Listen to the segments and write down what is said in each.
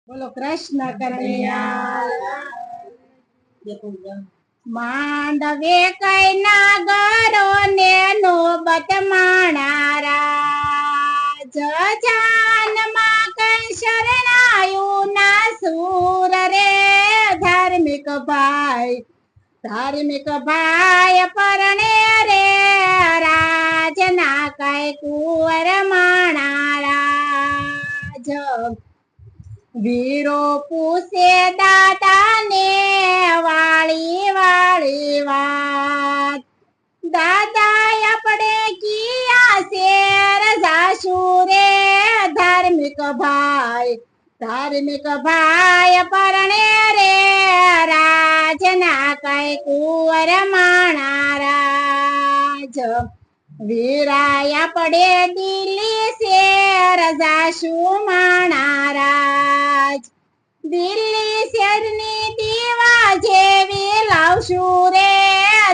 બોલો કૃષ્ણ કનૈયા માંડવે કઈ નાગરો ને નોબત માણારા જાનમાં કઈ શરણાયું ના સૂર રે ધાર્મિક ભાઈ પરણે રે રાજના કઈ કુંવર માણારા વીરો પૂછે દાદા ને વાળી વાત દાદા આપણે કિયા શેર જાશુ રે ધાર્મિક ભાઈ પરણે રે રાજના કઈ કુંવર માણારાજ વીરાયા પડે દિલ્હી શેર જાશુ માણારાજ દિલ્હી શેરની દીવા જેવી લાવશું રે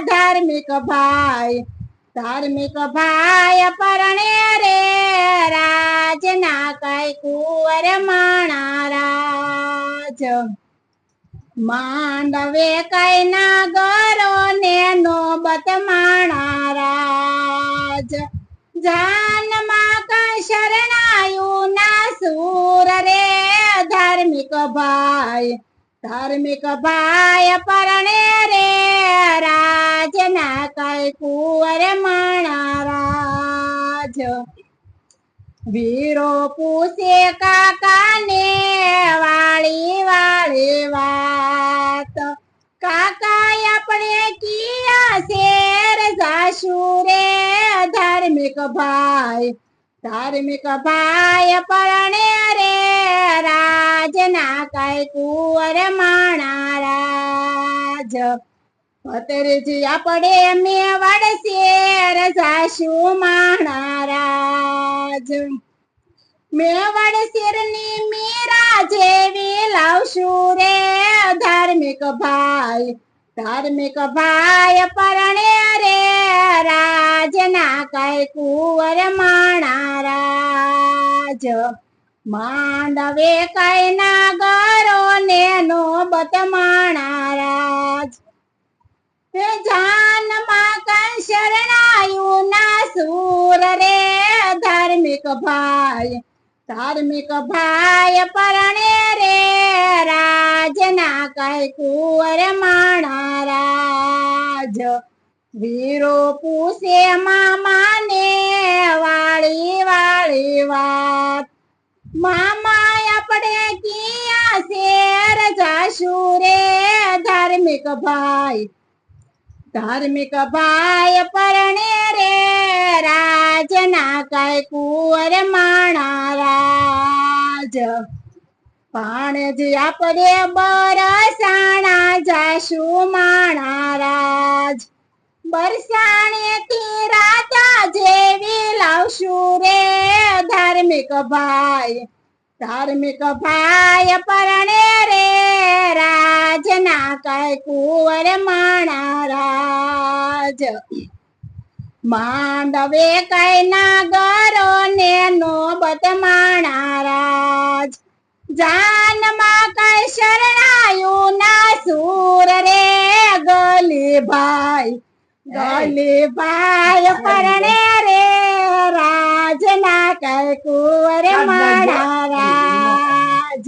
ધાર્મિક ભાઈ પરણે રે રાજના કઈ કુંવર માણારાજ માંડવે કઈ નાગરો ને નોબત માણારાજ જાનમાં કઈ શરણાયું ના સૂર રે ધાર્મિક ભાઈ પરણે રે રાજના કઈ કુંવર માણારાજ વીરો પૂછે કાકા ને વાળી વાત કાકા આપણે કિયા શેર જાશુ રે ધાર્મિક ભાઈ પરણે રે રાજના કઈ કુંવર માણારાજ ભત્રીજી આપણે મેવાડ શેર જાશુ માણારાજ મેવાડ શેરની મીરા જેવી લાવશું રે ધાર્મિક ભાઈ પરણે રે રાજના કઈ કુંવર માણારાજ માંડવે કઈ નાગરો ને નોબત માણારાજ જાનમાં કઈ શરણાયું ના સૂર રે ધાર્મિક ભાઈ પરણે રે રાજના કઈ કુંવર માણારાજ વીરો પૂછે મામા ને વાળી વાત મામા આપણે કિયા શેર જાશુ રે ધાર્મિક ભાઈ પરણે રે રાજના કઈ કુંવર માણારાજ પાણજી આપણે બરસાણા જાશુ માણારાજ બરસાણેથી રાજા જેવી લાવશું રે ધાર્મિક ભાઈ પરણે રે રાજના કઈ કુંવર માણારાજ માંડવે કઈ નાગરો ને નોબત માણારાજ જાનમાં કઈ શરણાયું ના સૂર રે ગલી ભાઈ પરણે રે રાજના કઈ કુંવર માણારાજ